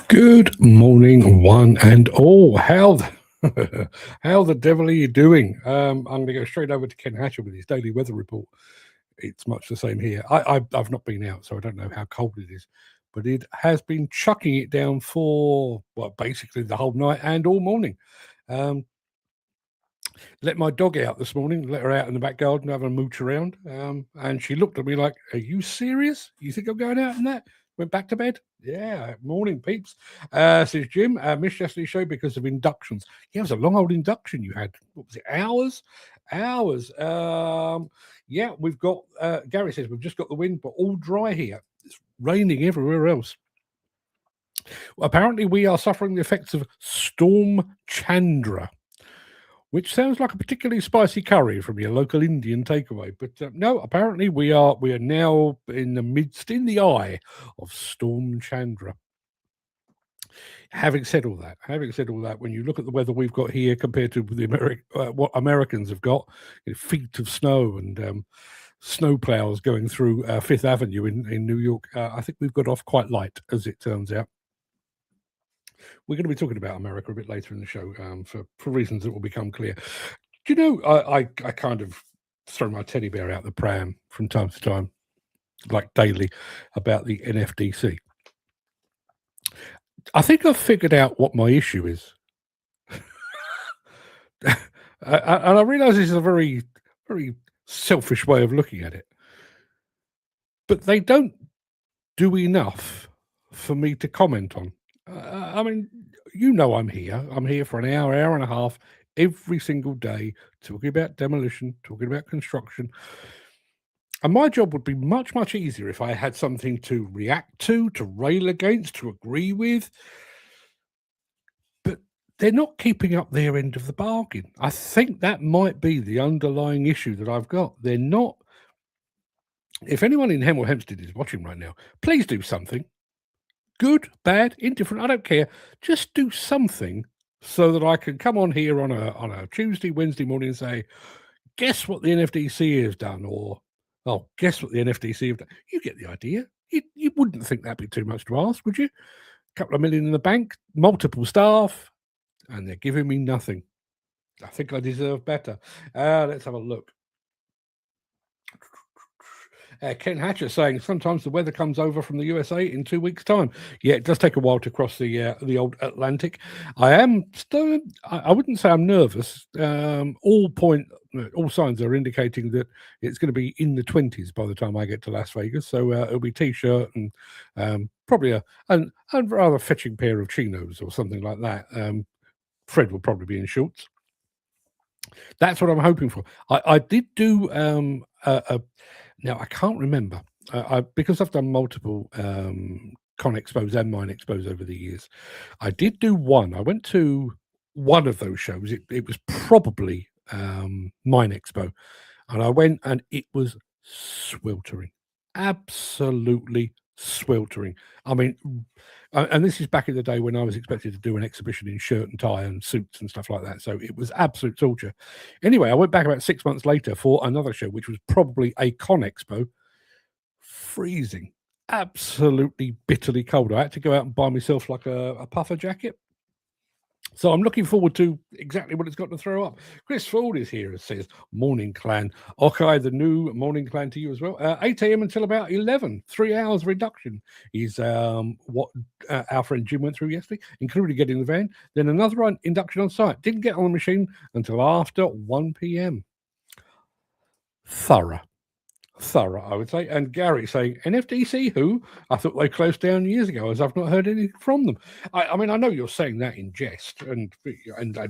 Good morning, one and all. How the devil are you doing? I'm going to go straight over to Ken Hatcher with his daily weather report. It's much the same here. I've not been out, so I don't know how cold it is, but it has been chucking it down for, well, basically the whole night and all morning. Let my dog out this morning, let her out in the back garden, have a mooch around, and she looked at me like, "Are you serious? You think I'm going out in that?" Went back to bed. Yeah, morning, peeps. Says Jim, missed yesterday's show because of inductions. Yeah, it was a long old induction you had. What was it? Hours? Hours. Yeah, we've got, Gary says, we've just got the wind, but all dry here. It's raining everywhere else. Well, apparently, we are suffering the effects of Storm Chandra, which sounds like a particularly spicy curry from your local Indian takeaway. But no, apparently we are now in the eye of Storm Chandra. Having said all that, when you look at the weather we've got here compared to what Americans have got, feet of snow and snow plows going through Fifth Avenue in New York, I think we've got off quite light, as it turns out. We're going to be talking about America a bit later in the show for reasons that will become clear. Do you know, I kind of throw my teddy bear out the pram from time to time, like daily, about the NFDC. I think I've figured out what my issue is. And I realise this is a very, very selfish way of looking at it. But they don't do enough for me to comment on. I mean, I'm here. I'm here for an hour and a half every single day, talking about demolition, talking about construction. And my job would be much, much easier if I had something to react to rail against, to agree with. But they're not keeping up their end of the bargain. I think that might be the underlying issue that I've got. They're not. If anyone in Hemel Hempstead is watching right now, please do something. Good, bad, indifferent, I don't care. Just do something so that I can come on here on a Tuesday, Wednesday morning and say, guess what the NFDC has done, or, oh, guess what the NFDC have done. You get the idea. You wouldn't think that'd be too much to ask, would you? A couple of million in the bank, multiple staff, and they're giving me nothing. I think I deserve better. Let's have a look. Ken Hatcher saying sometimes the weather comes over from the USA in 2 weeks' time. Yeah, it does take a while to cross the old Atlantic. I am still. I wouldn't say I'm nervous. All signs are indicating that it's going to be in the 20s by the time I get to Las Vegas. So it'll be t-shirt and probably a rather fetching pair of chinos or something like that. Fred will probably be in shorts. That's what I'm hoping for. I did do now I can't remember because I've done multiple Con Expos and Mine Expos over the years. I did do one. I went to one of those shows. It was probably Mine Expo, and I went and it was sweltering, absolutely sweltering. I mean, and this is back in the day when I was expected to do an exhibition in shirt and tie and suits and stuff like that. So it was absolute torture. Anyway, I went back about 6 months later for another show, which was probably a Con Expo. Freezing, absolutely bitterly cold. I had to go out and buy myself like a puffer jacket. So I'm looking forward to exactly what it's got to throw up. Chris Ford is here and says, morning clan. Okay, the new morning clan to you as well. 8 a.m. until about 11, 3 hours reduction is what our friend Jim went through yesterday, including getting the van. Then another induction on site. Didn't get on the machine until after 1 p.m. Thorough, I would say. And Gary saying, NFDC who? I thought they closed down years ago, as I've not heard anything from them. I mean, I know you're saying that in jest, and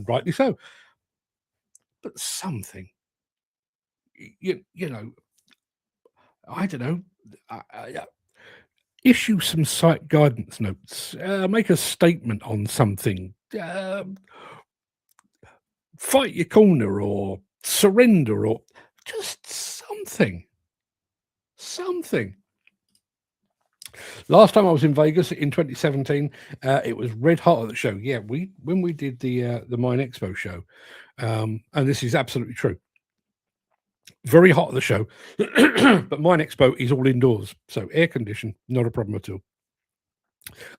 rightly so. But something, you know, I don't know, issue some site guidance notes, make a statement on something, fight your corner or surrender or just something. Last time I was in Vegas in 2017, it was red hot at the show. Yeah, when we did the Mine Expo show, and this is absolutely true. Very hot at the show, but Mine Expo is all indoors, so air conditioned, not a problem at all.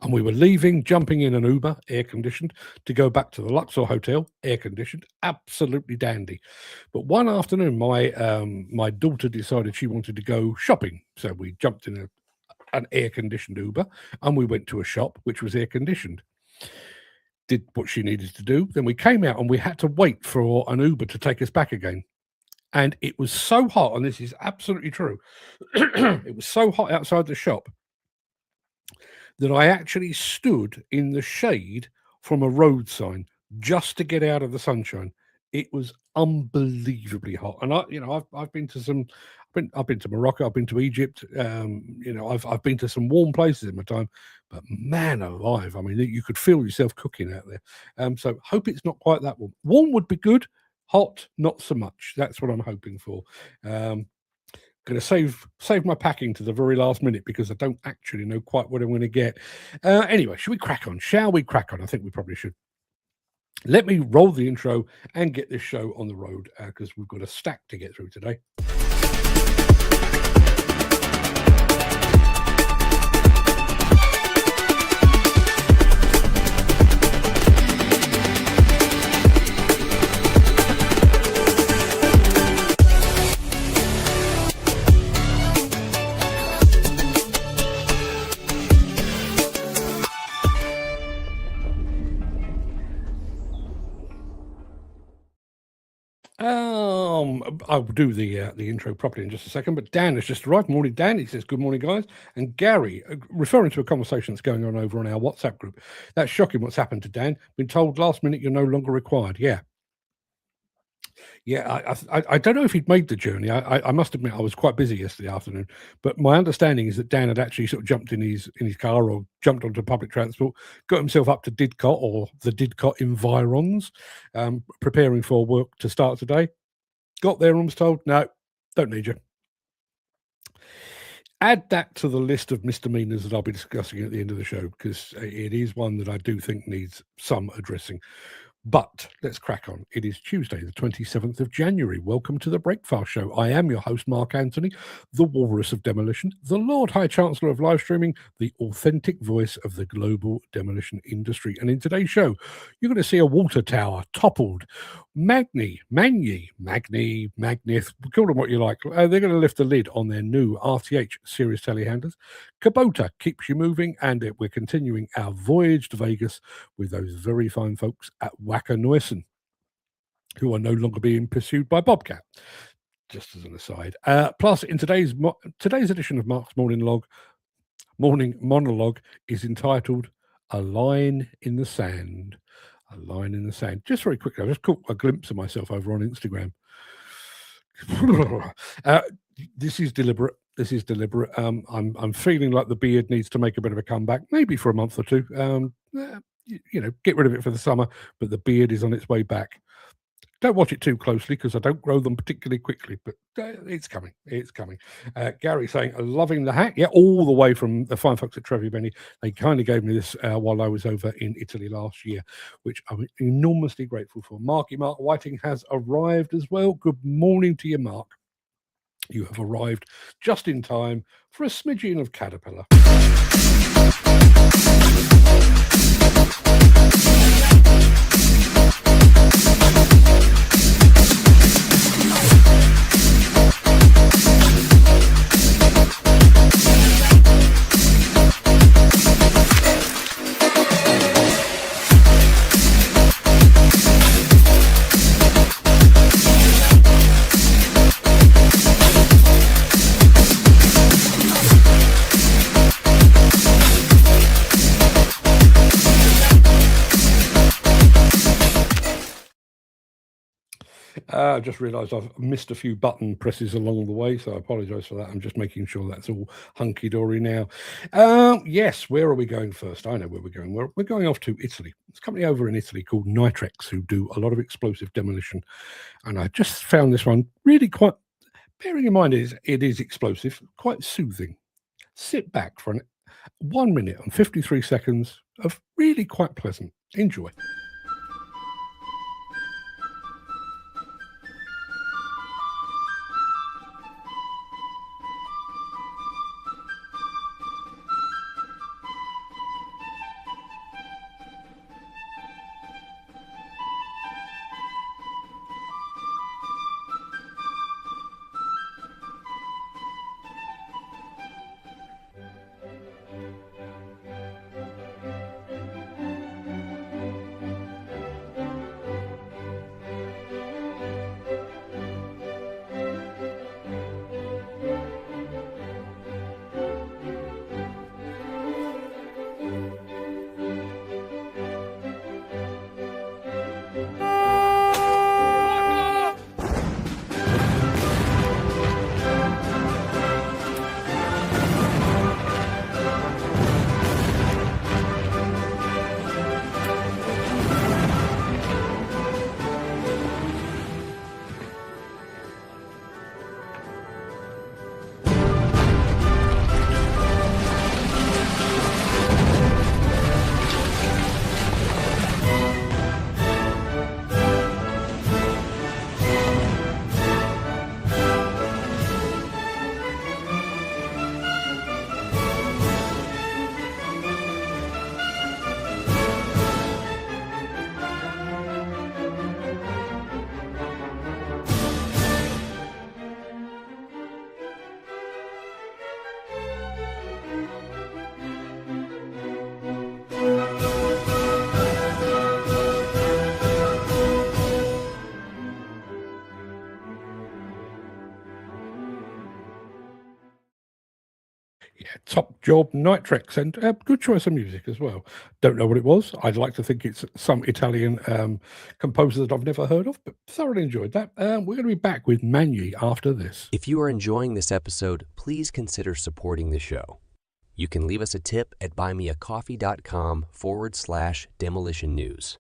And we were leaving, jumping in an Uber, air conditioned, to go back to the Luxor Hotel, air conditioned, absolutely dandy. But one afternoon, my daughter decided she wanted to go shopping, so we jumped in an air conditioned Uber, and we went to a shop which was air conditioned. Did what she needed to do. Then we came out and we had to wait for an Uber to take us back again. And it was so hot, and this is absolutely true. It was so hot outside the shop that I actually stood in the shade from a road sign just to get out of the sunshine. It was unbelievably hot, and I've been to some, I've been to Morocco, I've been to Egypt, I've been to some warm places in my time, but man alive, I mean, you could feel yourself cooking out there. So hope it's not quite that warm. Warm would be good, hot not so much. That's what I'm hoping for. Going to save my packing to the very last minute because I don't actually know quite what I'm going to get. Anyway, should we crack on? Shall we crack on? I think we probably should. Let me roll the intro and get this show on the road because we've got a stack to get through today. I'll do the intro properly in just a second, but Dan has just arrived. Morning, Dan. He says, good morning, guys. And Gary, referring to a conversation that's going on over on our WhatsApp group. That's shocking what's happened to Dan. Been told last minute you're no longer required. Yeah. Yeah, I don't know if he'd made the journey. I must admit I was quite busy yesterday afternoon, but my understanding is that Dan had actually sort of jumped in his car or jumped onto public transport, got himself up to Didcot or the Didcot environs, preparing for work to start today. Got there and was told, no, don't need you. Add that to the list of misdemeanors that I'll be discussing at the end of the show because it is one that I do think needs some addressing. But let's crack on. It is Tuesday, the 27th of January. Welcome to the Breakfast Show. I am your host, Mark Anthony, the Walrus of Demolition, the Lord High Chancellor of Live Streaming, the authentic voice of the global demolition industry. And in today's show, you're going to see a water tower toppled. Magni, Magnith, call them what you like. They're going to lift the lid on their new RTH Series telehandlers. Kubota keeps you moving, and we're continuing our voyage to Vegas with those very fine folks at Wacker Neuson, who are no longer being pursued by Bobcat. Just as an aside. Plus, in today's edition of Mark's Morning Monologue is entitled "A Line in the Sand." A line in the sand. Just very quickly, I just caught a glimpse of myself over on Instagram. This is deliberate. I'm feeling like the beard needs to make a bit of a comeback, maybe for a month or two. Get rid of it for the summer, but the beard is on its way back. Don't watch it too closely because I don't grow them particularly quickly, but it's coming. It's coming. Gary saying, loving the hat. Yeah, all the way from the fine folks at Trevi Benny. They kindly gave me this while I was over in Italy last year, which I'm enormously grateful for. Mark Whiting has arrived as well. Good morning to you, Mark. You have arrived just in time for a smidgen of Caterpillar. I just realised I've missed a few button presses along the way, so I apologise for that. I'm just making sure that's all hunky-dory now. Yes, where are we going first? I know where we're going. We're going off to Italy. It's a company over in Italy called Nitrex who do a lot of explosive demolition, and I just found this one really quite, bearing in mind it is explosive, quite soothing. Sit back for 1 minute and 53 seconds of really quite pleasant. Enjoy. Yeah, top job, Night Treks, and good choice of music as well. Don't know what it was. I'd like to think it's some Italian composer that I've never heard of, but thoroughly enjoyed that. We're going to be back with Magni after this. If you are enjoying this episode, please consider supporting the show. You can leave us a tip at buymeacoffee.com/demolition news.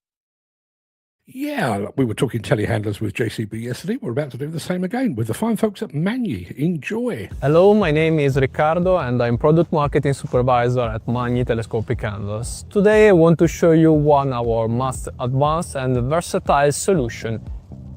Yeah, we were talking telehandlers with JCB yesterday. We're about to do the same again with the fine folks at Magni. Enjoy. Hello, my name is Riccardo and I'm Product Marketing Supervisor at Magni Telescopic Handlers. Today I want to show you one of our most advanced and versatile solution,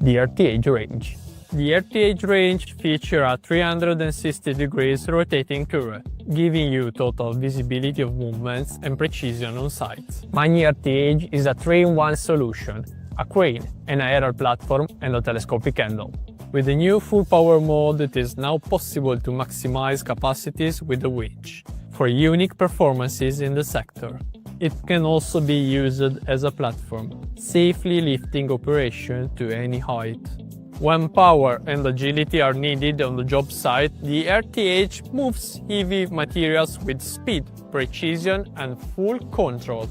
the RTH range. The RTH range features a 360 degrees rotating curve, giving you total visibility of movements and precision on site. Magni RTH is a 3-in-1 solution, a crane, an aerial platform and a telescopic handle. With the new full power mode, it is now possible to maximize capacities with the winch for unique performances in the sector. It can also be used as a platform, safely lifting operation to any height. When power and agility are needed on the job site, the RTH moves heavy materials with speed, precision and full control.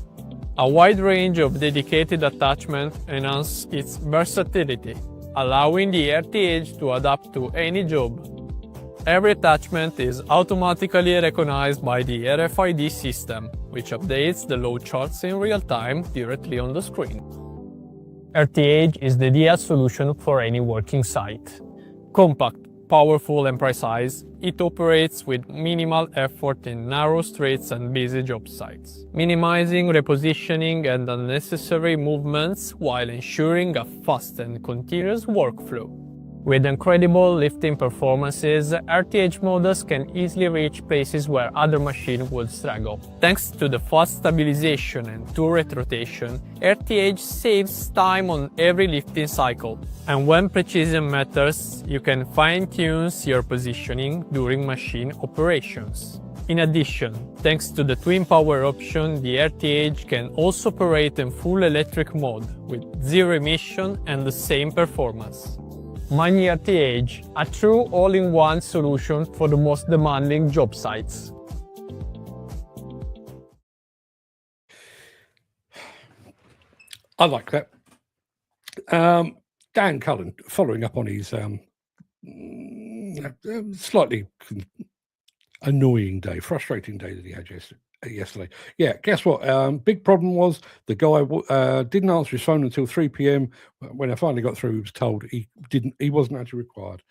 A wide range of dedicated attachments enhance its versatility, allowing the RTH to adapt to any job. Every attachment is automatically recognized by the RFID system, which updates the load charts in real time directly on the screen. RTH is the ideal solution for any working site. Compact, powerful and precise, it operates with minimal effort in narrow streets and busy job sites, minimizing repositioning and unnecessary movements while ensuring a fast and continuous workflow. With incredible lifting performances, RTH models can easily reach places where other machines would struggle. Thanks to the fast stabilization and turret rotation, RTH saves time on every lifting cycle. And when precision matters, you can fine-tune your positioning during machine operations. In addition, thanks to the twin power option, the RTH can also operate in full electric mode with zero emission and the same performance. Magni RTH, a true all-in-one solution for the most demanding job sites. I like that. Dan Cullen, following up on his slightly annoying day, frustrating day that he had yesterday. Yeah, guess what? Big problem was the guy didn't answer his phone until 3 p.m. When I finally got through, he was told he wasn't actually required.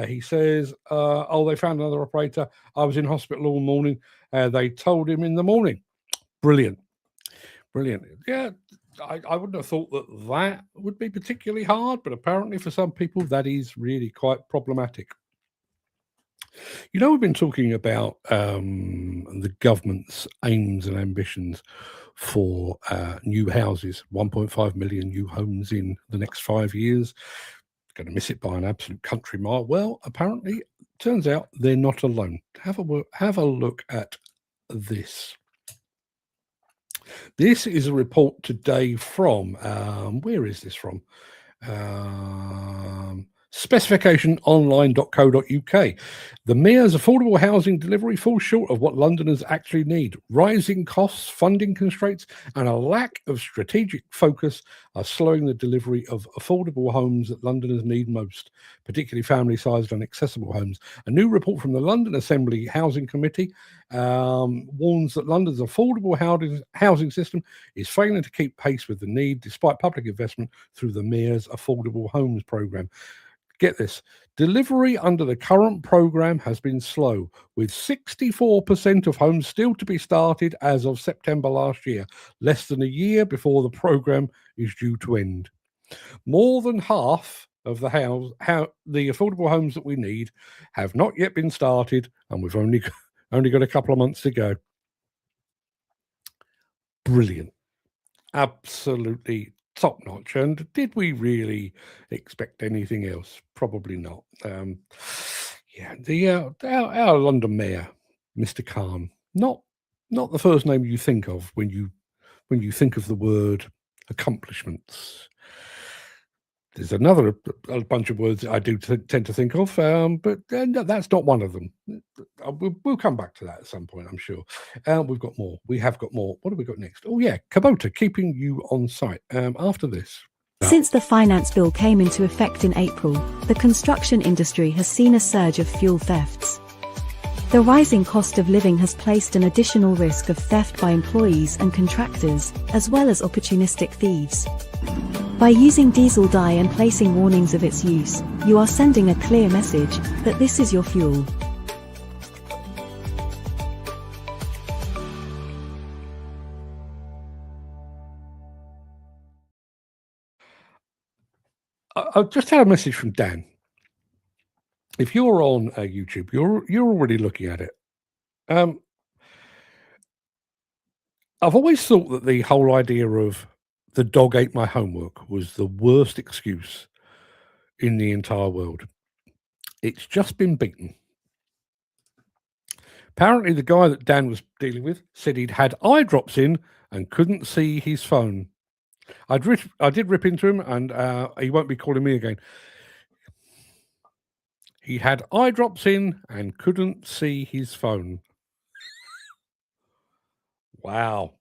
He says, they found another operator. I was in hospital all morning. They told him in the morning. Brilliant. Yeah, I wouldn't have thought that would be particularly hard, but apparently for some people that is really quite problematic. You know, we've been talking about the government's aims and ambitions for new houses, 1.5 million new homes in the next 5 years. Going to miss it by an absolute country mile. Well, apparently, turns out they're not alone. Have a look at this. This is a report today from, where is this from? Specificationonline.co.uk. The Mayor's affordable housing delivery falls short of what Londoners actually need. Rising costs, funding constraints, and a lack of strategic focus are slowing the delivery of affordable homes that Londoners need most, particularly family-sized and accessible homes. A new report from the London Assembly Housing Committee warns that London's affordable housing system is failing to keep pace with the need, despite public investment through the Mayor's Affordable Homes programme. Get this, delivery under the current programme has been slow, with 64% of homes still to be started as of September last year, less than a year before the programme is due to end. More than half of the affordable homes that we need have not yet been started, and we've only got a couple of months to go. Brilliant. Absolutely top notch. And did we really expect anything else? Probably not. Our London Mayor, Mr. Khan, not the first name you think of when you think of the word accomplishments. There's a bunch of words that I do tend to think of, but that's not one of them. we'll come back to that at some point, I'm sure. We've got more. We have got more. What have we got next? Oh, yeah, Kubota, keeping you on site. After this. Since the finance bill came into effect in April, the construction industry has seen a surge of fuel thefts. The rising cost of living has placed an additional risk of theft by employees and contractors, as well as opportunistic thieves. By using diesel dye and placing warnings of its use, you are sending a clear message that this is your fuel. I've just had a message from Dan. If you're on YouTube, you're already looking at it. I've always thought that the whole idea of the dog ate my homework was the worst excuse in the entire world. It's just been beaten. Apparently, the guy that Dan was dealing with said he'd had eye drops in and couldn't see his phone. I did rip into him, and he won't be calling me again. He had eye drops in and couldn't see his phone. Wow.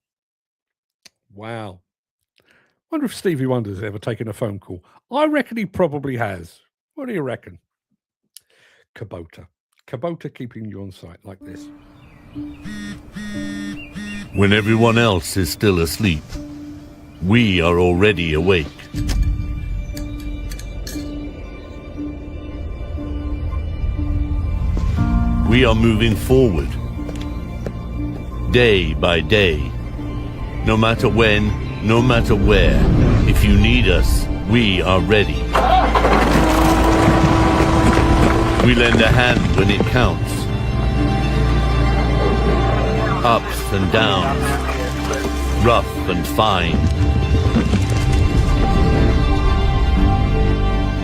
Wonder if Stevie Wonder's ever taken a phone call. I reckon he probably has. What do you reckon? Kubota keeping you on site like this. When everyone else is still asleep, we are already awake. We are moving forward, day by day. No matter when, no matter where, if you need us, we are ready. We lend a hand when it counts. Ups and downs, rough and fine.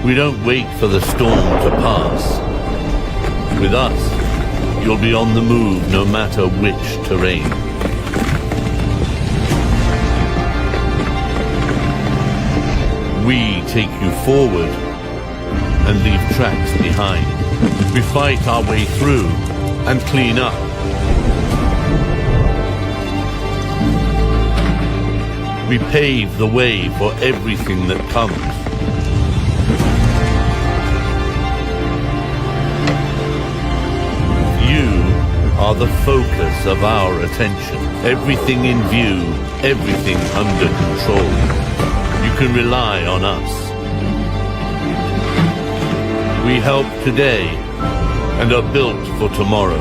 We don't wait for the storm to pass. With us, you'll be on the move no matter which terrain. We take you forward and leave tracks behind. We fight our way through and clean up. We pave the way for everything that comes. Are the focus of our attention. Everything in view, everything under control. You can rely on us. We help today and are built for tomorrow.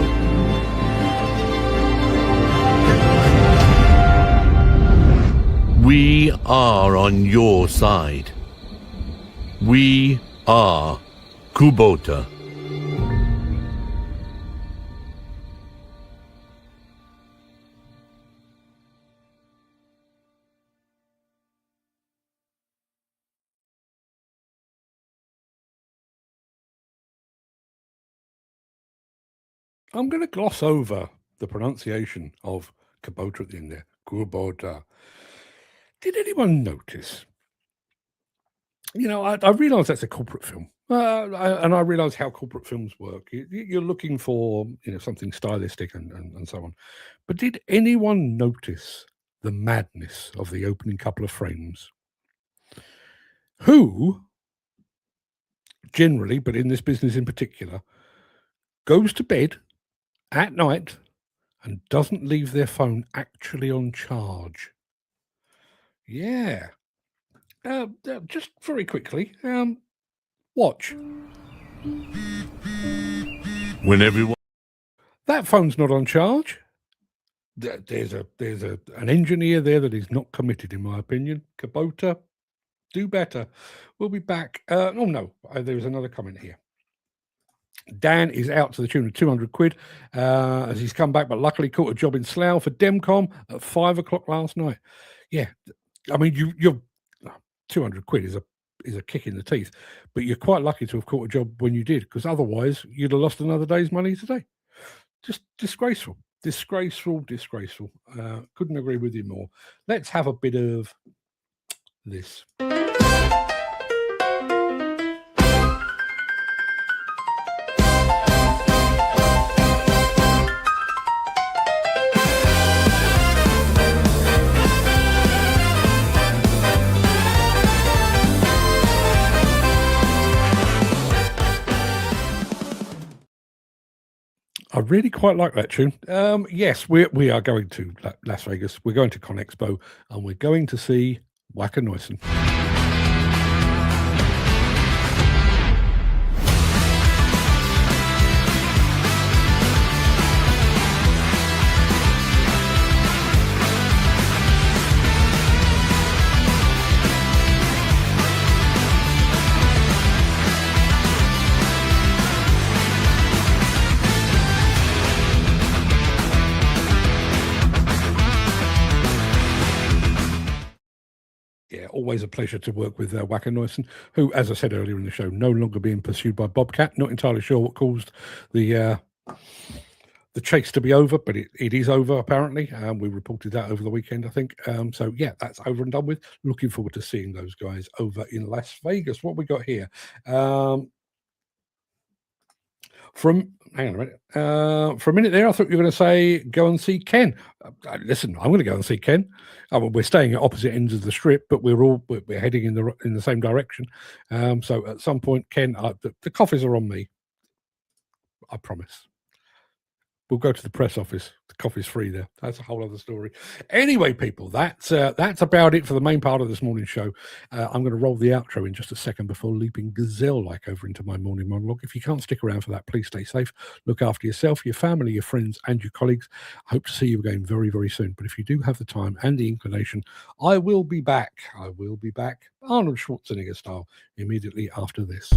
We are on your side. We are Kubota. I'm going to gloss over the pronunciation of Kubota at the end there. Kubota. Did anyone notice? You know, I realise that's a corporate film. And I realise how corporate films work. You're looking for, something stylistic and so on. But did anyone notice the madness of the opening couple of frames? Who, generally, but in this business in particular, goes to bed at night and doesn't leave their phone actually on charge? Yeah. Just very quickly, watch. When everyone... That phone's not on charge. There's an engineer there that is not committed, in my opinion. Kubota, do better. We'll be back. There's another comment here. Dan is out to the tune of 200 quid as he's come back, but luckily caught a job in Slough for Demcom at 5 o'clock last night. Yeah, I mean, you're 200 quid is a kick in the teeth, but you're quite lucky to have caught a job when you did, because otherwise you'd have lost another day's money today. Just disgraceful. Couldn't agree with you more. Let's have a bit of this. I really quite like that tune. Yes, we are going to Las Vegas. We're going to ConExpo, and we're going to see Wacker Neuson. Always a pleasure to work with Wacker Neuson, who, as I said earlier in the show, no longer being pursued by Bobcat. Not entirely sure what caused the chase to be over, but it is over apparently. We reported that over the weekend, I think. So yeah, that's over and done with. Looking forward to seeing those guys over in Las Vegas. What we got here? Hang on a minute. For a minute there, I thought you were going to say go and see Ken. Listen, I'm going to go and see Ken. We're staying at opposite ends of the strip, but we're heading in the same direction. So at some point, Ken, the coffees are on me. I promise. We'll go to the press office. The coffee's free there. That's a whole other story. Anyway, people, that's about it for the main part of this morning show. I'm going to roll the outro in just a second before leaping gazelle-like over into my morning monologue. If you can't stick around for that, please stay safe. Look after yourself, your family, your friends, and your colleagues. I hope to see you again very, very soon. But if you do have the time and the inclination, I will be back. I will be back, Arnold Schwarzenegger style, immediately after this.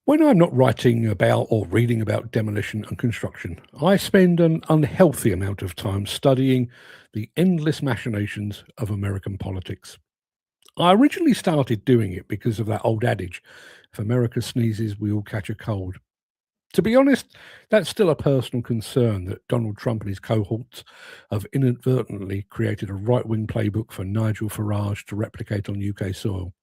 When I'm not writing about or reading about demolition and construction, I spend an unhealthy amount of time studying the endless machinations of American politics. I originally started doing it because of that old adage, if America sneezes, we all catch a cold. To be honest, that's still a personal concern that Donald Trump and his cohorts have inadvertently created a right-wing playbook for Nigel Farage to replicate on UK soil.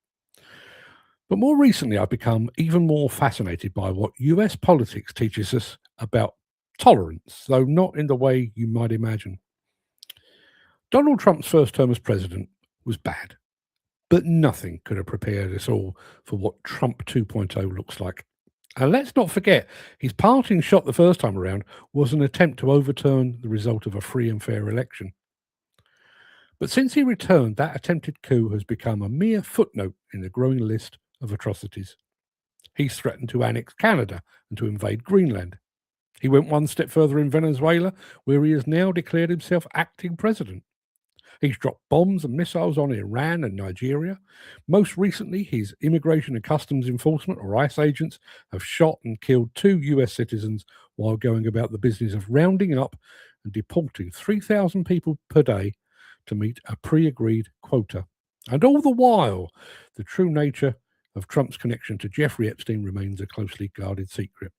But more recently, I've become even more fascinated by what US politics teaches us about tolerance, though not in the way you might imagine. Donald Trump's first term as president was bad, but nothing could have prepared us all for what Trump 2.0 looks like. And let's not forget, his parting shot the first time around was an attempt to overturn the result of a free and fair election. But since he returned, that attempted coup has become a mere footnote in the growing list of atrocities. He's threatened to annex Canada and to invade Greenland. He went one step further in Venezuela, where he has now declared himself acting president. He's dropped bombs and missiles on Iran and Nigeria. Most recently, his Immigration and Customs Enforcement, or ICE agents, have shot and killed 2 US citizens while going about the business of rounding up and deporting 3,000 people per day to meet a pre-agreed quota. And all the while, the true nature of Trump's connection to Jeffrey Epstein remains a closely guarded secret.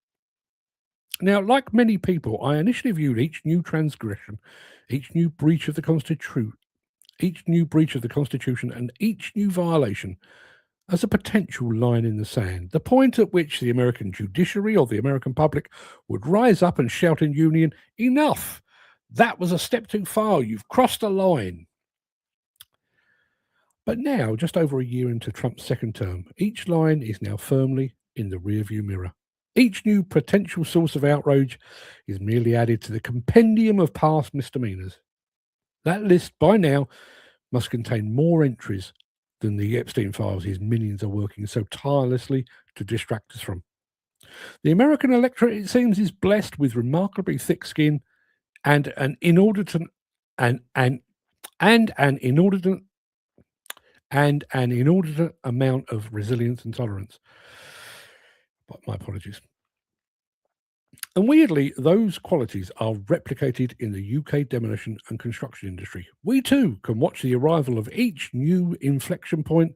Now, like many people, I initially viewed each new transgression, each new breach of the Constitution, and each new violation as a potential line in the sand, the point at which the American judiciary or the American public would rise up and shout in union, "Enough! That was a step too far. You've crossed a line." But now, just over a year into Trump's second term, each line is now firmly in the rearview mirror. Each new potential source of outrage is merely added to the compendium of past misdemeanors. That list, by now, must contain more entries than the Epstein files his minions are working so tirelessly to distract us from. The American electorate, it seems, is blessed with remarkably thick skin and an inordinate amount of resilience and tolerance. But my apologies. And weirdly, those qualities are replicated in the UK demolition and construction industry. We too can watch the arrival of each new inflection point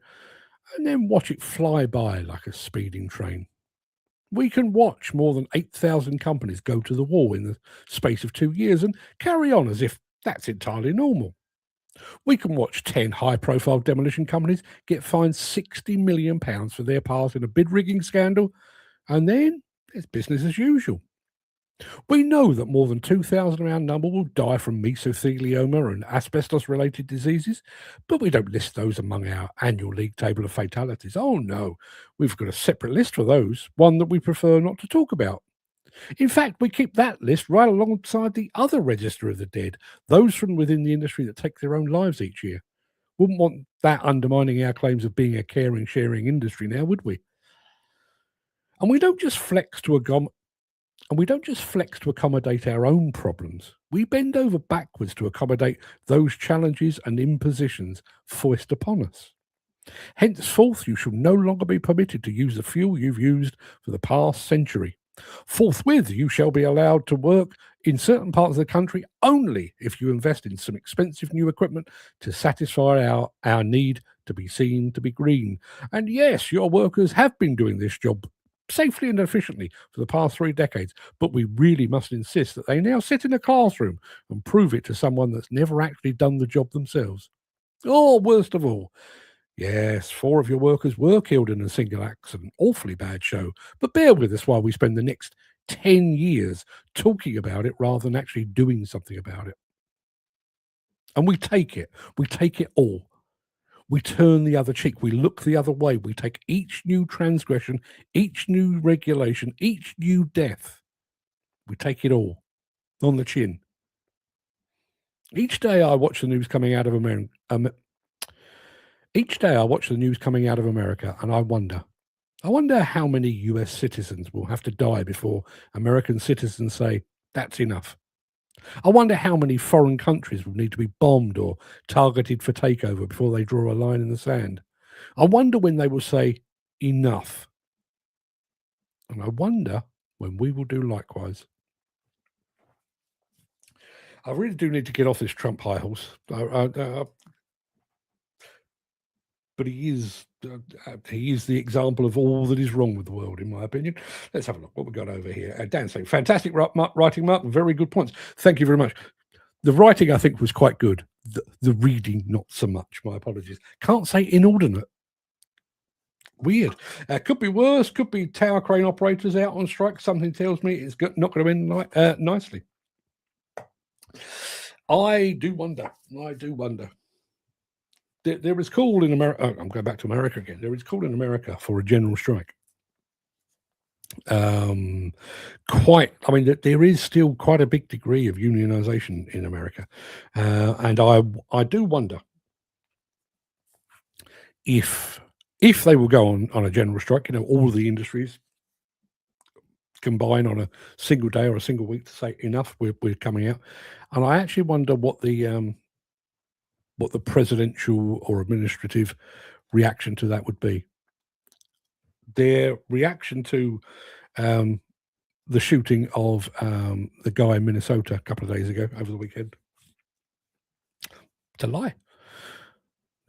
and then watch it fly by like a speeding train. We can watch more than 8,000 companies go to the wall in the space of 2 years and carry on as if that's entirely normal. We can watch 10 high-profile demolition companies get fined £60 million for their part in a bid rigging scandal, and then It's business as usual. We know that more than 2,000 of our number will die from mesothelioma and asbestos-related diseases, but we don't list those among our annual league table of fatalities. Oh no, we've got a separate list for those, one that we prefer not to talk about. In fact, we keep that list right alongside the other register of the dead, those from within the industry that take their own lives each year. Wouldn't want that undermining our claims of being a caring, sharing industry now, would we? And we don't just flex to accommodate our own problems. We bend over backwards to accommodate those challenges and impositions foist upon us. Henceforth, you shall no longer be permitted to use the fuel you've used for the past century. Forthwith, you shall be allowed to work in certain parts of the country only if you invest in some expensive new equipment to satisfy our need to be seen to be green. And yes, your workers have been doing this job safely and efficiently for the past 3 decades, but we really must insist that they now sit in a classroom and prove it to someone that's never actually done the job themselves. Or worst of all, yes, 4 of your workers were killed in a single accident. Awfully bad show. But bear with us while we spend the next 10 years talking about it rather than actually doing something about it. And we take it. We take it all. We turn the other cheek. We look the other way. We take each new transgression, each new regulation, each new death. We take it all on the chin. Each day I watch the news coming out of America. Each day I watch the news coming out of America, and I wonder how many US citizens will have to die before American citizens say, that's enough. I wonder how many foreign countries will need to be bombed or targeted for takeover before they draw a line in the sand. I wonder when they will say, enough. And I wonder when we will do likewise. I really do need to get off this Trump high horse. But he is the example of all that is wrong with the world, in my opinion. Let's have a look what we've got over here. Dan saying, fantastic writing, Mark. Very good points. Thank you very much. The writing, I think, was quite good. The reading, not so much. My apologies. Can't say inordinate. Weird. Could be worse. Could be tower crane operators out on strike. Something tells me it's not going to end nicely. I do wonder. There is call in America. I'm going back to America again. There is call in America for a general strike. There is still quite a big degree of unionization in America, and I do wonder if they will go on a general strike. All the industries combine on a single day or a single week to say enough. We're coming out, and I actually wonder what the presidential or administrative reaction to that would be. Their reaction to the shooting of the guy in Minnesota a couple of days ago, over the weekend. It's a lie.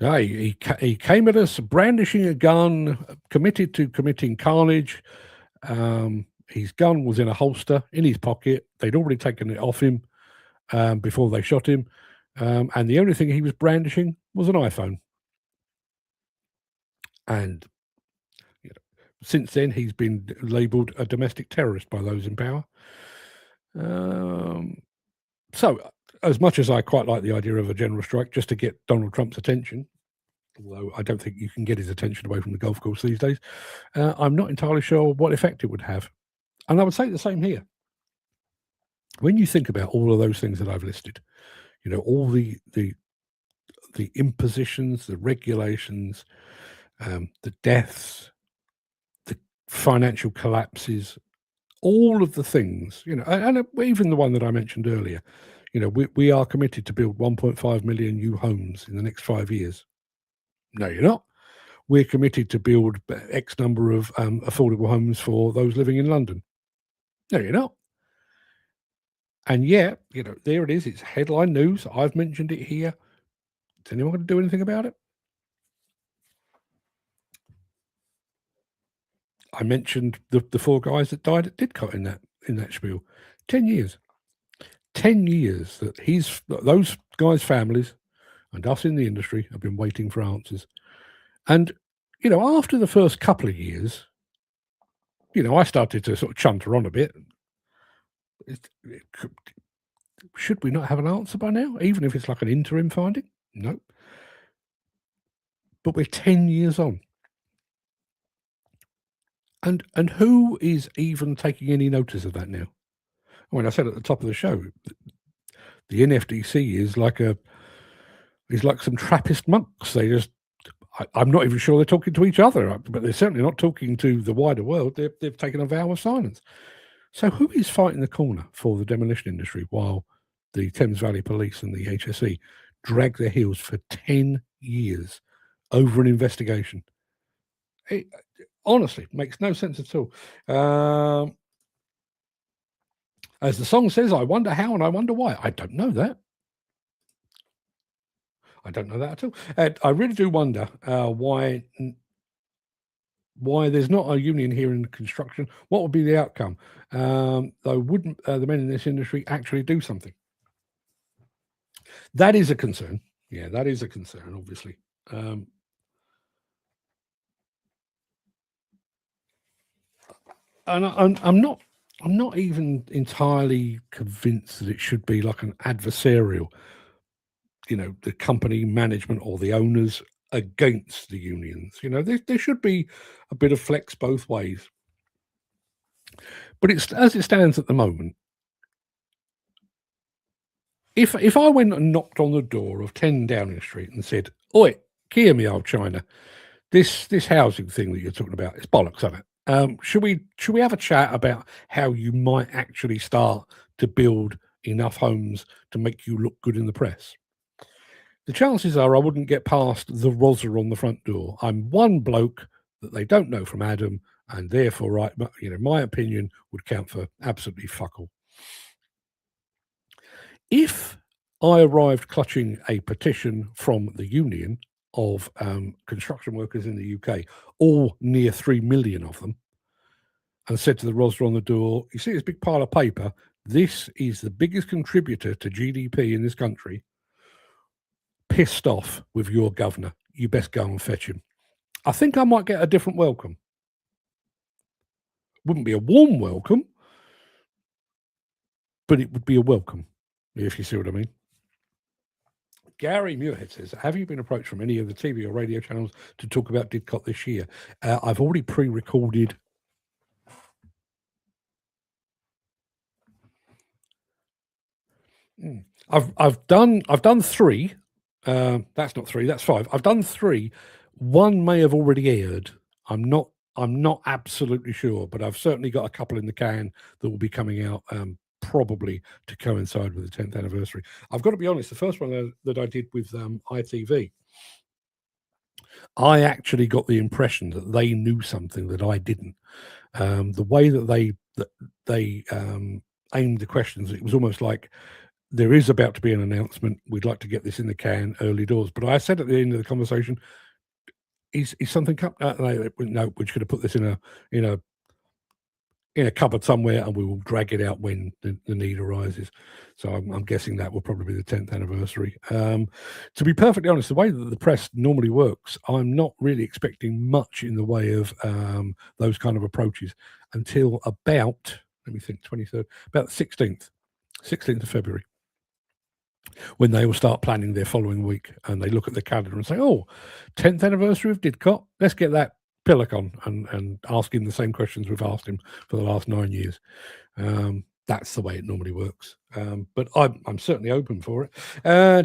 No, he came at us brandishing a gun, committed to committing carnage. His gun was in a holster in his pocket. They'd already taken it off him before they shot him. And the only thing he was brandishing was an iPhone. And since then, he's been labelled a domestic terrorist by those in power. So, as much as I quite like the idea of a general strike just to get Donald Trump's attention, although I don't think you can get his attention away from the golf course these days, I'm not entirely sure what effect it would have. And I would say the same here. When you think about all of those things that I've listed, all the impositions, the regulations, the deaths, the financial collapses, all of the things, and even the one that I mentioned earlier, we are committed to build 1.5 million new homes in the next 5 years. No, you're not. We're committed to build X number of affordable homes for those living in London. No, you're not. And yet, there it is. It's headline news. I've mentioned it here. Is anyone going to do anything about it? I mentioned the 4 guys that died at Didcot in that spiel. 10 years. 10 years that those guys' families and us in the industry have been waiting for answers. And, after the first couple of years, I started to sort of chunter on a bit. Should we not have an answer by now, even if it's like an interim finding? No. But we're 10 years on. And who is even taking any notice of that now? I said at the top of the show, the NFDC is like some Trappist monks. I'm not even sure they're talking to each other, but they're certainly not talking to the wider world. They've taken a vow of silence. So who is fighting the corner for the demolition industry while the Thames Valley Police and the HSE drag their heels for 10 years over an investigation? It honestly makes no sense at all. As the song says, I wonder how and I wonder why. I don't know that. I don't know that at all. I really do wonder why there's not a union here in construction. What would be the outcome? Though wouldn't the men in this industry actually do something? That is a concern. Yeah, that is a concern, obviously. And I'm not even entirely convinced that it should be like an adversarial, the company management or the owners against the unions. There should be a bit of flex both ways. But it's as it stands at the moment. If I went and knocked on the door of 10 Downing Street and said, "Oi, hear me, old China, this housing thing that you're talking about, it's bollocks, isn't it? Should we have a chat about how you might actually start to build enough homes to make you look good in the press?" The chances are I wouldn't get past the rozzer on the front door. I'm one bloke that they don't know from Adam, and therefore, my opinion would count for absolutely fuck all. If I arrived clutching a petition from the union of construction workers in the UK, all near 3 million of them, and said to the rozzer on the door, "You see this big pile of paper? This is the biggest contributor to GDP in this country. Pissed off with your governor. You best go and fetch him." I think I might get a different welcome. Wouldn't be a warm welcome, but it would be a welcome, if you see what I mean. Gary Muirhead says, "Have you been approached from any of the TV or radio channels to talk about Didcot this year?" I've already pre-recorded. I've done 3. That's not 3. That's 5. I've done 3. One may have already aired. I'm not absolutely sure, but I've certainly got a couple in the can that will be coming out probably to coincide with the 10th anniversary. I've got to be honest, the first one that I did with ITV, I actually got the impression that they knew something that I didn't. The way that they aimed the questions, it was almost like, there is about to be an announcement. We'd like to get this in the can early doors. But I said at the end of the conversation, is something no, we're just going to put this in a cupboard somewhere, and we will drag it out when the need arises. So I'm guessing that will probably be the 10th anniversary. To be perfectly honest, the way that the press normally works, I'm not really expecting much in the way of those kind of approaches until about, let me think, 23rd, about the 16th of February, when they will start planning their following week, and they look at the calendar and say, "Oh, 10th anniversary of Didcot, let's get that pillock on and ask him the same questions we've asked him for the last 9 years." That's the way it normally works. But I'm certainly open for it.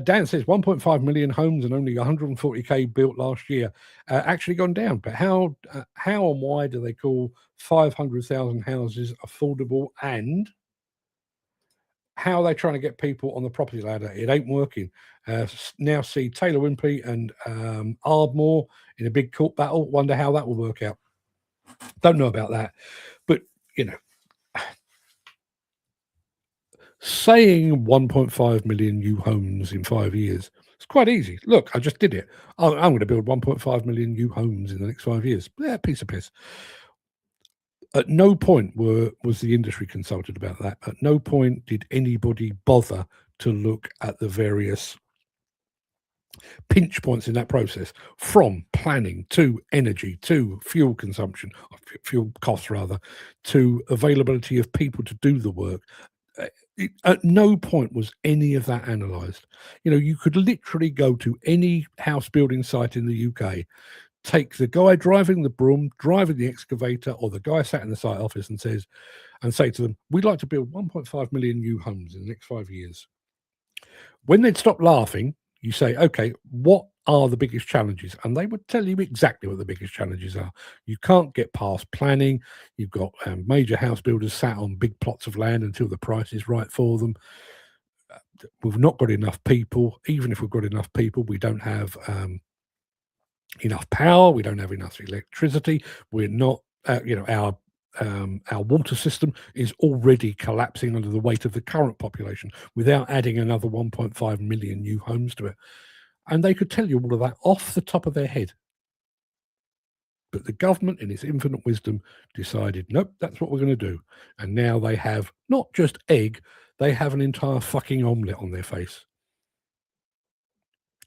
Dan says 1.5 million homes and only 140k built last year. Actually gone down. But how and why do they call 500,000 houses affordable, and how are they trying to get people on the property ladder? It ain't working. Now see Taylor Wimpey and Ardmore in a big court battle. Wonder how that will work out. Don't know about that. But, saying 1.5 million new homes in 5 years, it's quite easy. Look, I just did it. I'm going to build 1.5 million new homes in the next 5 years. Yeah, piece of piss. At no point was the industry consulted about that. At no point did anybody bother to look at the various pinch points in that process, from planning to energy to fuel consumption, fuel costs rather, to availability of people to do the work. At no point was any of that analysed. You know, you could literally go to any house building site in the UK, take the guy driving the broom, driving the excavator, or the guy sat in the site office and say to them, "We'd like to build 1.5 million new homes in the next 5 years." When they'd stop laughing, you say, "Okay, what are the biggest challenges?" And they would tell you exactly what the biggest challenges are. You can't get past planning. You've got major house builders sat on big plots of land until the price is right for them. We've not got enough people. Even if we've got enough people, we don't have enough power. We don't have enough electricity. We're not, our water system is already collapsing under the weight of the current population without adding another 1.5 million new homes to it. And they could tell you all of that off the top of their head. But the government, in its infinite wisdom, decided, nope, that's what we're going to do. And now they have not just egg, they have an entire fucking omelette on their face.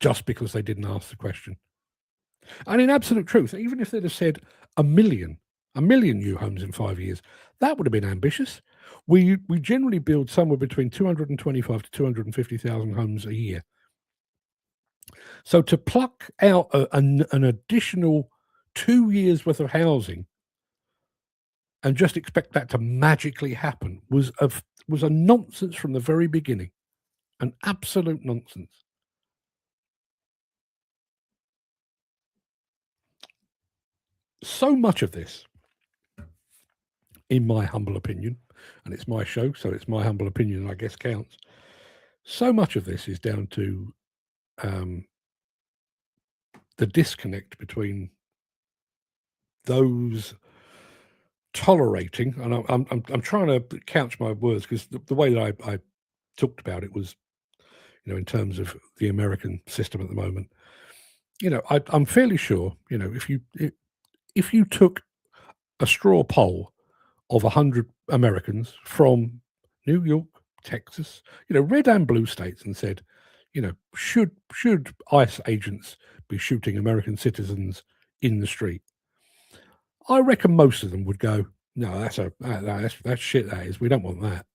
Just because they didn't ask the question. And in absolute truth, even if they'd have said a million new homes in 5 years, that would have been ambitious. We generally build somewhere between 225 to 250,000 homes a year. So to pluck out an additional 2 years worth of housing and just expect that to magically happen was a nonsense from the very beginning. An absolute nonsense. So much of this, in my humble opinion, and it's my show, so it's my humble opinion, I guess, counts. So much of this is down to the disconnect between those tolerating, and I'm trying to couch my words, because the way that I talked about it was, in terms of the American system at the moment. I'm fairly sure, if you took a straw poll of 100 Americans from New York, Texas, red and blue states, and said, should ICE agents be shooting American citizens in the street? I reckon most of them would go, no, that's shit, that is. We don't want that.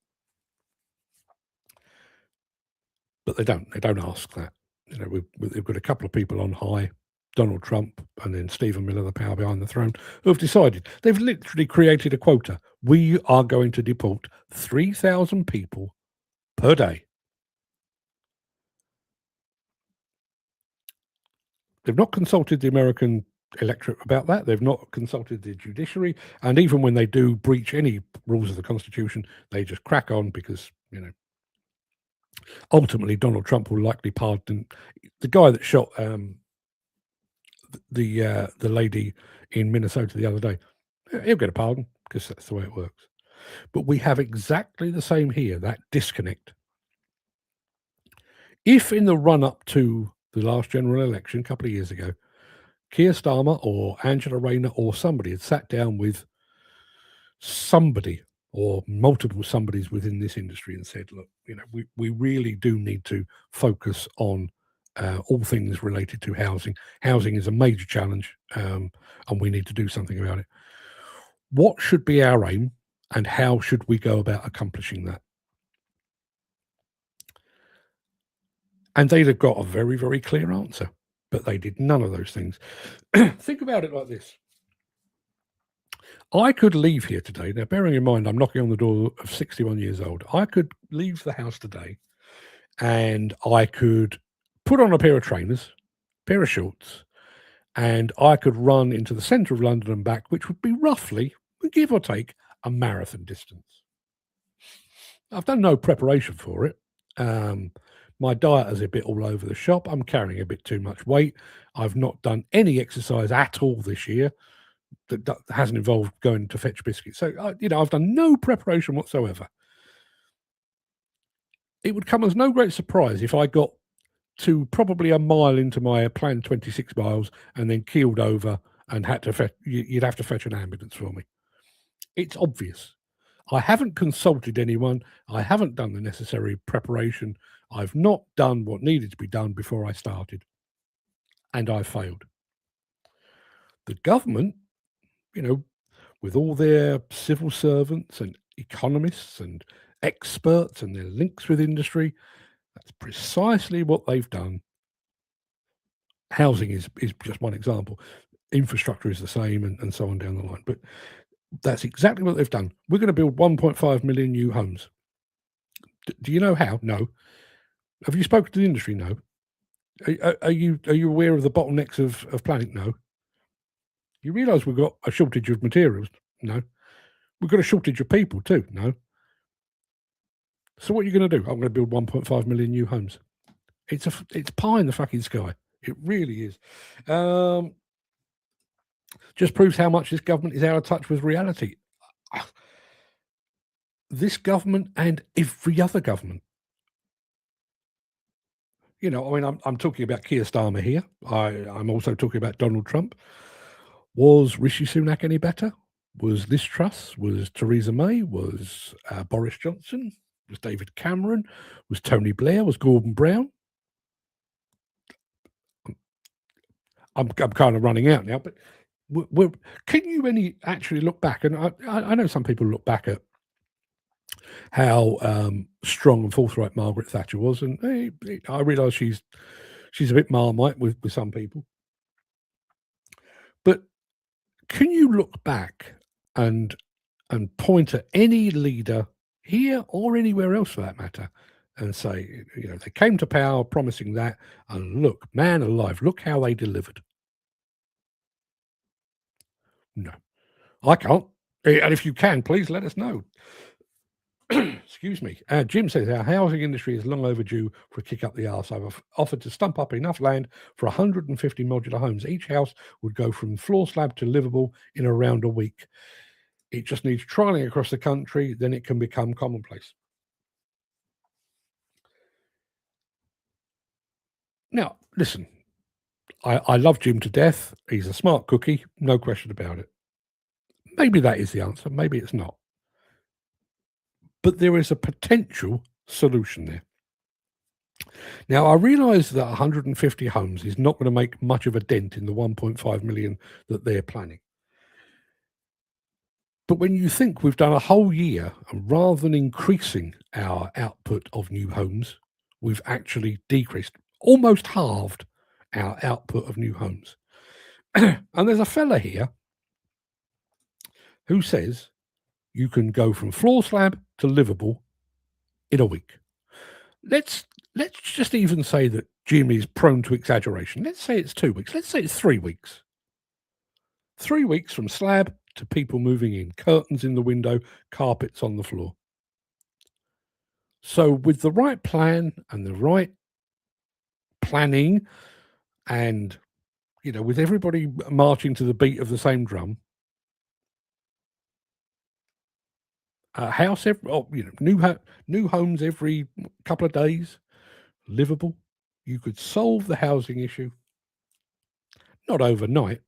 But they don't ask that. We've got a couple of people on high, Donald Trump and then Stephen Miller, the power behind the throne, who have decided, they've literally created a quota. We are going to deport 3,000 people per day. They've not consulted the American electorate about that. They've not consulted the judiciary. And even when they do breach any rules of the Constitution, they just crack on because, ultimately Donald Trump will likely pardon the guy that shot the lady in Minnesota the other day. He'll get a pardon because that's the way it works. But we have exactly the same here, that disconnect. If in the run-up to the last general election a couple of years ago, Keir Starmer or Angela Rayner or somebody had sat down with somebody or multiple somebodies within this industry and said, look, we really do need to focus on all things related to housing. Housing is a major challenge, and we need to do something about it. What should be our aim, and how should we go about accomplishing that? And they'd have got a very, very clear answer, but they did none of those things. Think about it like this. I could leave here today. Now, bearing in mind, I'm knocking on the door of 61 years old. I could leave the house today and I could put on a pair of trainers, pair of shorts, and I could run into the centre of London and back, which would be roughly, give or take, a marathon distance. I've done no preparation for it. My diet is a bit all over the shop. I'm carrying a bit too much weight. I've not done any exercise at all this year. That hasn't involved going to fetch biscuits. So, I've done no preparation whatsoever. It would come as no great surprise if I got to probably a mile into my planned 26 miles and then keeled over and had to you'd have to fetch an ambulance for me. It's obvious. I haven't consulted anyone. I haven't done the necessary preparation. I've not done what needed to be done before I started. and I failed. The government, with all their civil servants and economists and experts and their links with industry, that's precisely what they've done. Housing is just one example. Infrastructure is the same, and so on down the line. But that's exactly what they've done. We're going to build 1.5 million new homes. Do you know how? No. Have you spoken to the industry? No. Are you aware of the bottlenecks of planning? No. You realise we've got a shortage of materials? No. We've got a shortage of people too? No. So what are you going to do? I'm going to build 1.5 million new homes. It's pie in the fucking sky. It really is. Just proves how much this government is out of touch with reality. This government and every other government. I'm talking about Keir Starmer here. I'm also talking about Donald Trump. Was Rishi Sunak any better? Was Liz Truss? Was Theresa May? Was Boris Johnson? Was David Cameron? Was Tony Blair? Was Gordon Brown? I'm kind of running out now, but can you actually look back? And I know some people look back at how strong and forthright Margaret Thatcher was, and I realise she's a bit Marmite with some people. But can you look back and point at any leader here or anywhere else for that matter and say, they came to power promising that, and look, man alive, look how they delivered? No, I can't. And if you can, please let us know. Excuse me. Jim says our housing industry is long overdue for a kick up the arse. I've offered to stump up enough land for 150 modular homes. Each house would go from floor slab to livable in around a week. It just needs trialling across the country, then it can become commonplace. Now, listen, I love Jim to death. He's a smart cookie, no question about it. Maybe that is the answer. Maybe it's not. But there is a potential solution there. Now, I realise that 150 homes is not going to make much of a dent in the 1.5 million that they're planning. But when you think we've done a whole year, and rather than increasing our output of new homes, we've actually decreased, almost halved our output of new homes. And there's a fella here who says you can go from floor slab to livable in a week. Let's just even say that Jim is prone to exaggeration. Let's say it's 2 weeks. Let's say it's 3 weeks. 3 weeks from slab to people moving in, curtains in the window, carpets on the floor. So with the right plan and the right planning and, with everybody marching to the beat of the same drum, new homes every couple of days, livable. You could solve the housing issue, not overnight,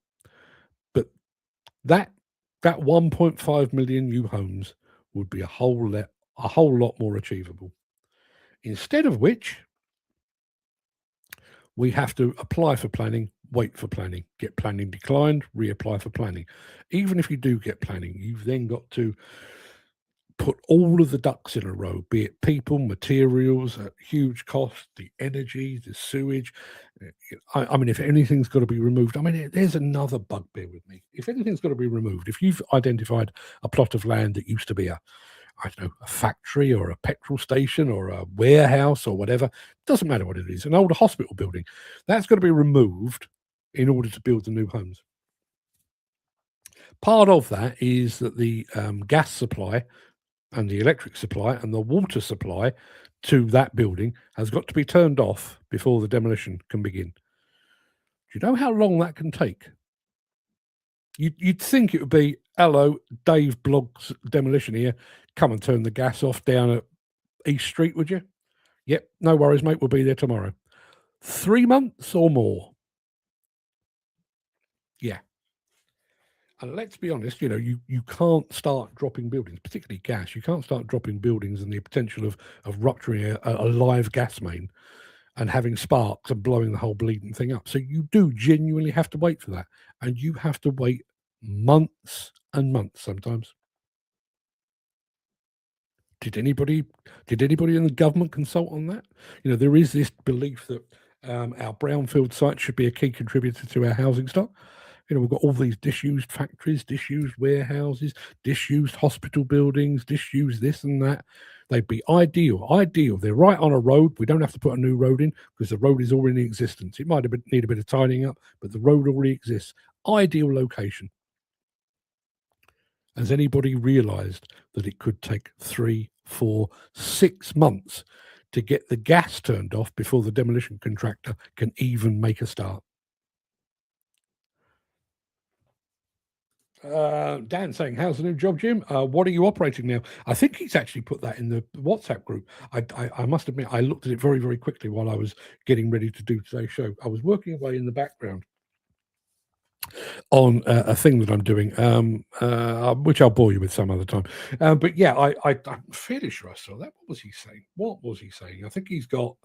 but that 1.5 million new homes would be a whole lot more achievable. Instead of which, we have to apply for planning, wait for planning, get planning declined, reapply for planning. Even if you do get planning, you've then got to put all of the ducks in a row, be it people, materials at huge cost, the energy, the sewage. I mean, if anything's got to be removed, there's another bugbear with me. If anything's got to be removed, if you've identified a plot of land that used to be a factory or a petrol station or a warehouse or whatever, doesn't matter what it is, an old hospital building, that's got to be removed in order to build the new homes. Part of that is that the gas supply and the electric supply and the water supply to that building has got to be turned off before the demolition can begin. Do you know how long that can take? You'd think it would be, hello, Dave Blogg's Demolition here, come and turn the gas off down at East Street, would you? Yep, no worries, mate, we'll be there tomorrow. 3 months or more? Yeah. And let's be honest, you can't start dropping buildings, particularly gas. You can't start dropping buildings and the potential of rupturing a live gas main and having sparks and blowing the whole bleeding thing up. So you do genuinely have to wait for that, and you have to wait months and months sometimes. Did anybody in the government consult on that? You know, there is this belief that our brownfield sites should be a key contributor to our housing stock. You know, we've got all these disused factories, disused warehouses, disused hospital buildings, disused this and that. They'd be ideal. They're right on a road. We don't have to put a new road in because the road is already in existence. It might need a bit of tidying up, but the road already exists. Ideal location. Has anybody realized that it could take 3, 4, 6 months to get the gas turned off before the demolition contractor can even make a start? Dan saying, how's the new job, Jim? What are you operating now? I think he's actually put that in the WhatsApp group. I must admit, I looked at it very, very quickly while I was getting ready to do today's show. I was working away in the background on a thing that I'm doing, which I'll bore you with some other time. But yeah, I'm fairly sure I saw that. What was he saying? I think he's got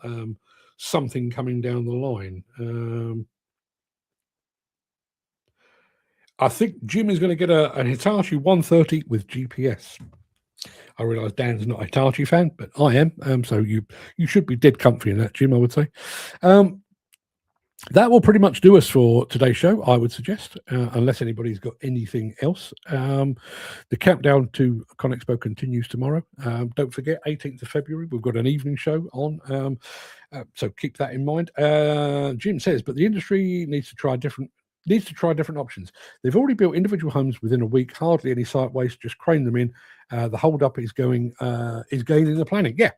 something coming down the line. I think Jim is going to get an Hitachi 130 with GPS. I realise Dan's not a Hitachi fan, but I am. So you should be dead comfy in that, Jim, I would say. That will pretty much do us for today's show, I would suggest, unless anybody's got anything else. The countdown to ConExpo continues tomorrow. Don't forget, 18th of February, we've got an evening show on. So keep that in mind. Jim says, but the industry needs to try different options. They've already built individual homes within a week, hardly any site waste, just crane them in. The hold up is gaining the planning. Yeah.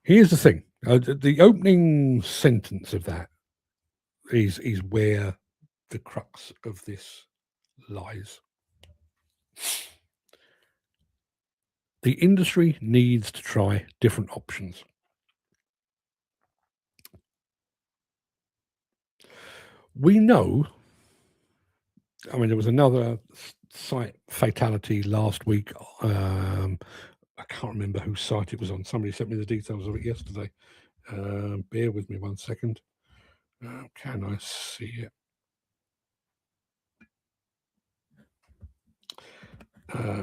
Here's the thing. The opening sentence of that is where the crux of this lies. The industry needs to try different options. We know, I mean, there was another site fatality last week. I can't remember whose site it was on. Somebody sent me the details of it yesterday. Bear with me 1 second. Can I see it?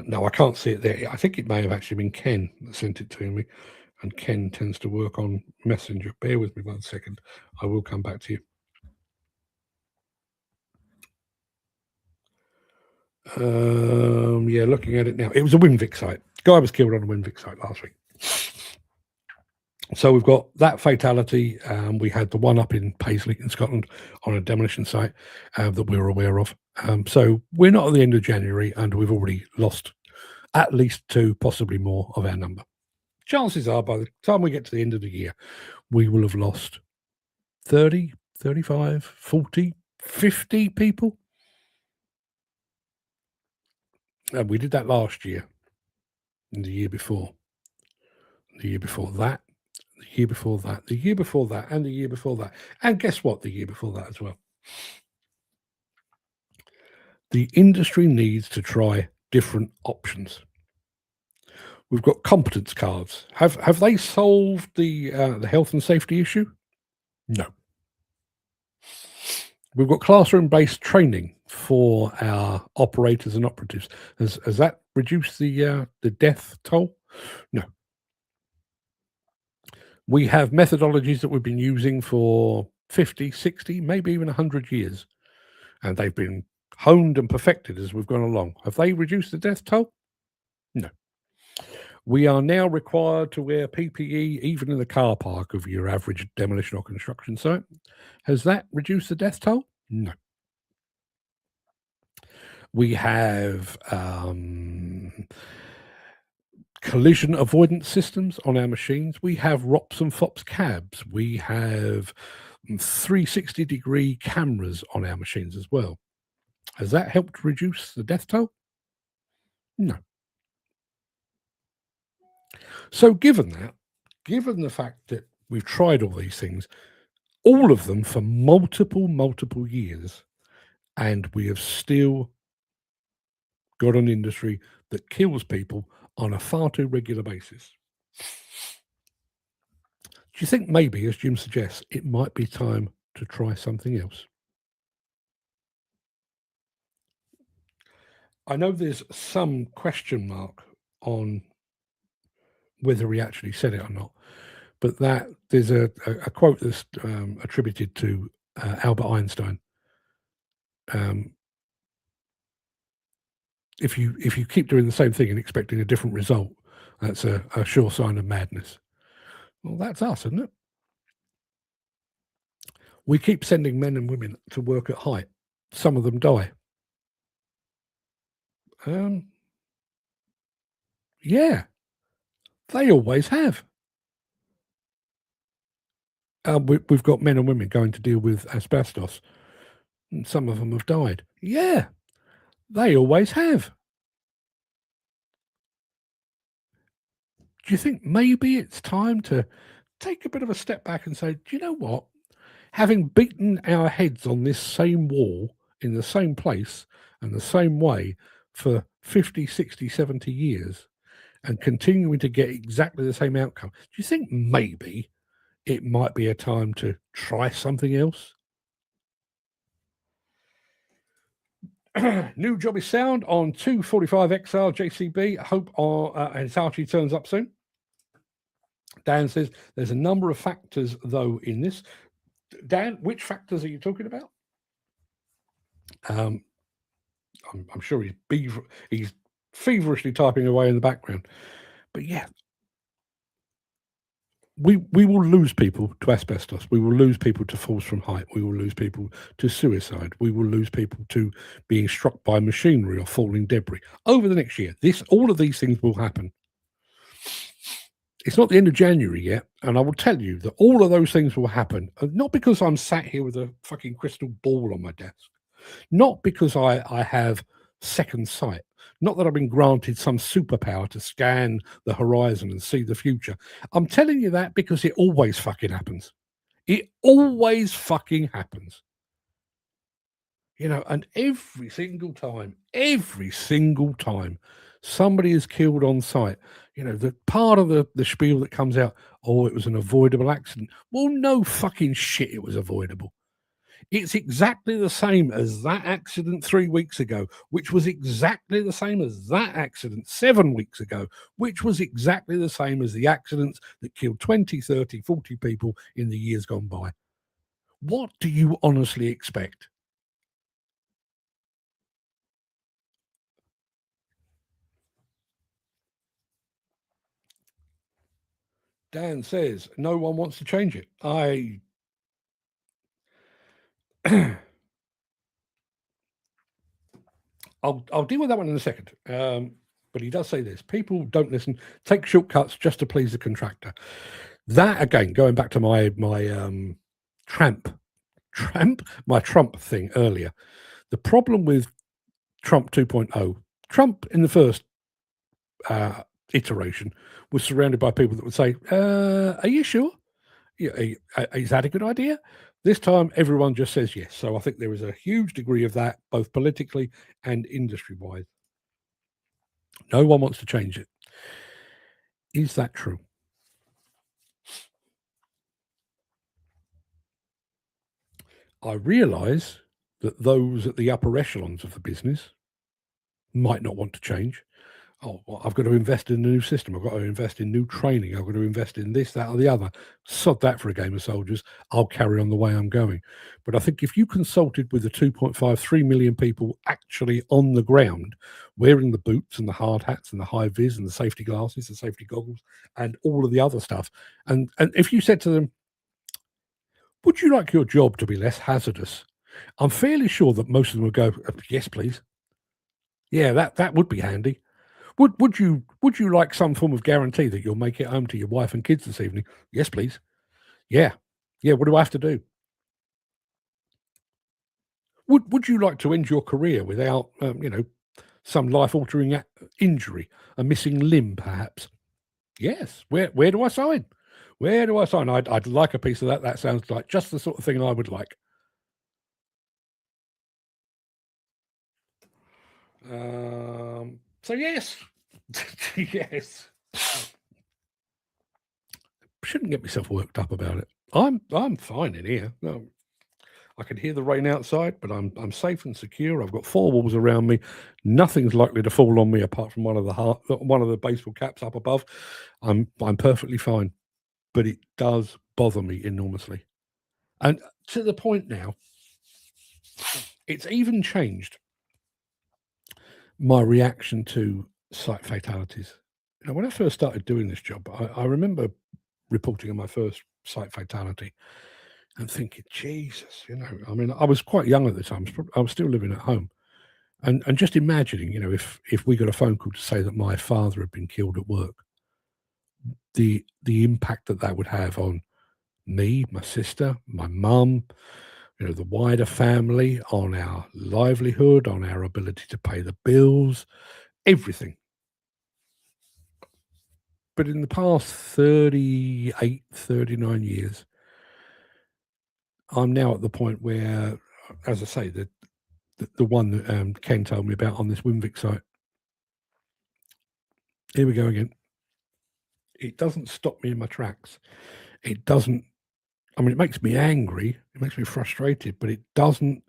No, I can't see it there. I think it may have actually been Ken that sent it to me, and Ken tends to work on Messenger. Bear with me 1 second. I will come back to you. Yeah, looking at it now. It was a Winvic site. Guy was killed on a Winvic site last week. So we've got that fatality. We had the one up in Paisley in Scotland on a demolition site that we were aware of. So we're not at the end of January, and we've already lost at least 2, possibly more of our number. Chances are by the time we get to the end of the year, we will have lost 30, 35, 40, 50 people. And we did that last year, and the year before, the year before that, the year before that, the year before that, and the year before that. And guess what? The year before that as well. The industry needs to try different options. We've got competence cards. Have they solved the health and safety issue? No. We've got classroom-based training for our operators and operatives. Has that reduced the death toll? No. We have methodologies that we've been using for 50, 60, maybe even 100 years, and they've been honed and perfected as we've gone along. Have they reduced the death toll? No. We are now required to wear PPE even in the car park of your average demolition or construction site. Has that reduced the death toll? No. We have collision avoidance systems on our machines. We have ROPS and FOPS cabs. We have 360-degree cameras on our machines as well. Has that helped reduce the death toll? No. So given the fact that we've tried all these things, all of them for multiple years, and we have still got an industry that kills people on a far too regular basis. you think maybe, as Jim suggests, it might be time to try something else? I know there's some question mark on whether he actually said it or not, but that there's a quote that's attributed to Albert Einstein. If you keep doing the same thing and expecting a different result, that's a sure sign of madness. Well, that's us, isn't it? We keep sending men and women to work at height. Some of them die. Yeah, they always have. We've got men and women going to deal with asbestos, and some of them have died. Yeah, they always have. Do you think maybe it's time to take a bit of a step back and say, do you know what? Having beaten our heads on this same wall in the same place and the same way for 50, 60, 70 years and continuing to get exactly the same outcome, do you think maybe it might be a time to try something else? New job is sound on 245 XR JCB. Hope Hitachi turns up soon. Dan says there's a number of factors, though, in this. Dan, which factors are you talking about? I'm sure he's feverishly typing away in the background. But yeah, we will lose people to asbestos. We will lose people to falls from height. We will lose people to suicide. We will lose people to being struck by machinery or falling debris over the next year. All of these things will happen. It's not the end of January yet, and I will tell you that all of those things will happen, not because I'm sat here with a fucking crystal ball on my desk, not because I have second sight, not that I've been granted some superpower to scan the horizon and see the future. I'm telling you that because it always fucking happens. It always fucking happens. You know, and every single time, somebody is killed on site. You know, the part of the spiel that comes out, oh, it was an avoidable accident. Well, no fucking shit, it was avoidable. It's exactly the same as that accident 3 weeks ago, which was exactly the same as that accident 7 weeks ago, which was exactly the same as the accidents that killed 20, 30, 40 people in the years gone by. What do you honestly expect? Dan says, no one wants to change it. I'll deal with that one in a second. But he does say this: people don't listen, take shortcuts just to please the contractor. That again, going back to my Trump thing earlier. The problem with Trump 2.0, Trump in the first iteration was surrounded by people that would say, "Are you sure? Is that a good idea?" This time, everyone just says yes. So I think there is a huge degree of that, both politically and industry-wise. No one wants to change it. Is that true? I realise that those at the upper echelons of the business might not want to change. Oh, well, I've got to invest in a new system. I've got to invest in new training. I've got to invest in this, that, or the other. Sod that for a game of soldiers. I'll carry on the way I'm going. But I think if you consulted with the 2.53 million people actually on the ground, wearing the boots and the hard hats and the high vis and the safety glasses, the safety goggles, and all of the other stuff, and if you said to them, would you like your job to be less hazardous? I'm fairly sure that most of them would go, yes, please. Yeah, that would be handy. Would you like some form of guarantee that you'll make it home to your wife and kids this evening? Yes, please. Yeah. What do I have to do? Would you like to end your career without some life-altering injury, a missing limb, perhaps? Yes. Where do I sign? Where do I sign? I'd like a piece of that. That sounds like just the sort of thing I would like. So yes. Yes. shouldn't get myself worked up about it. I'm fine in here. No, I can hear the rain outside, but I'm safe and secure. I've got 4 walls around me. Nothing's likely to fall on me apart from one of the baseball caps up above. I'm perfectly fine, but it does bother me enormously, and to the point now, it's even changed my reaction to site fatalities. You know, when I first started doing this job, I remember reporting on my first site fatality and thinking, Jesus, you know, I mean, I was quite young at the time. I was still living at home. And just imagining, you know, if we got a phone call to say that my father had been killed at work, the impact that would have on me, my sister, my mum, you know, the wider family, on our livelihood, on our ability to pay the bills, everything. But in the past 38, 39 years, I'm now at the point where, as I say, the one that Ken told me about on this Winvic site. Here we go again. It doesn't stop me in my tracks. It doesn't. I mean, it makes me angry. It makes me frustrated, but it doesn't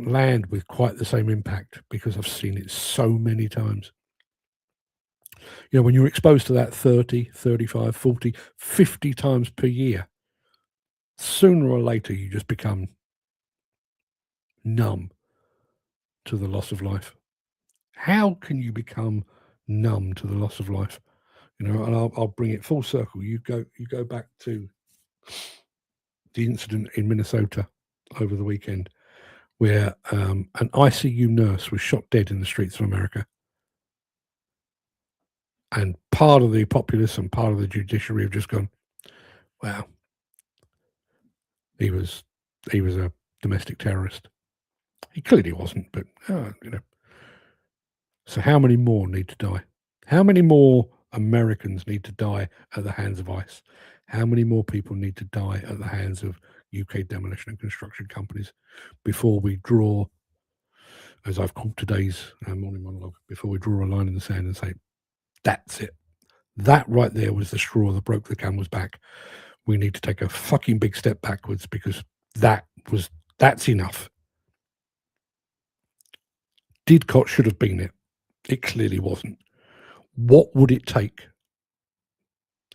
land with quite the same impact because I've seen it so many times. You know, when you're exposed to that 30, 35, 40, 50 times per year, sooner or later you just become numb to the loss of life. How can you become numb to the loss of life? You know, and I'll bring it full circle. You go back to the incident in Minnesota over the weekend where an ICU nurse was shot dead in the streets of America. And part of the populace and part of the judiciary have just gone, wow, he was a domestic terrorist. He clearly wasn't, but you know. So how many more need to die? How many more Americans need to die at the hands of ICE? How many more people need to die at the hands of UK demolition and construction companies before we draw, as I've called today's morning monologue, before we draw a line in the sand and say, that's it. That right there was the straw that broke the camel's back. We need to take a fucking big step backwards because that's enough. Didcot should have been it. It clearly wasn't. What would it take?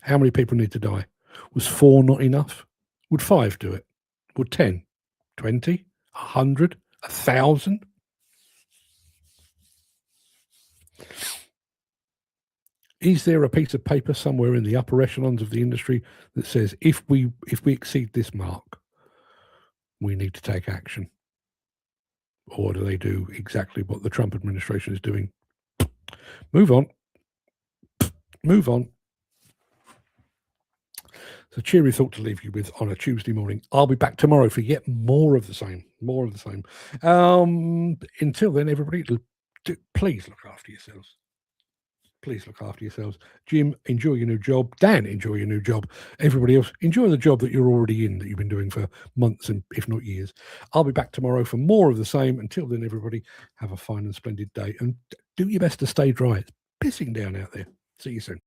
How many people need to die? Was 4 not enough? Would 5 do it? Would 10? 20? 100? 1,000? Is there a piece of paper somewhere in the upper echelons of the industry that says if we exceed this mark, we need to take action? Or do they do exactly what the Trump administration is doing? Move on. Move on. So cheery thought to leave you with on a Tuesday morning. I'll be back tomorrow for yet more of the same. More of the same. Until then, everybody, please look after yourselves. Please look after yourselves. Jim, enjoy your new job. Dan, enjoy your new job. Everybody else, enjoy the job that you're already in, that you've been doing for months and if not years. I'll be back tomorrow for more of the same. Until then, everybody, have a fine and splendid day. And do your best to stay dry. It's pissing down out there. See you soon.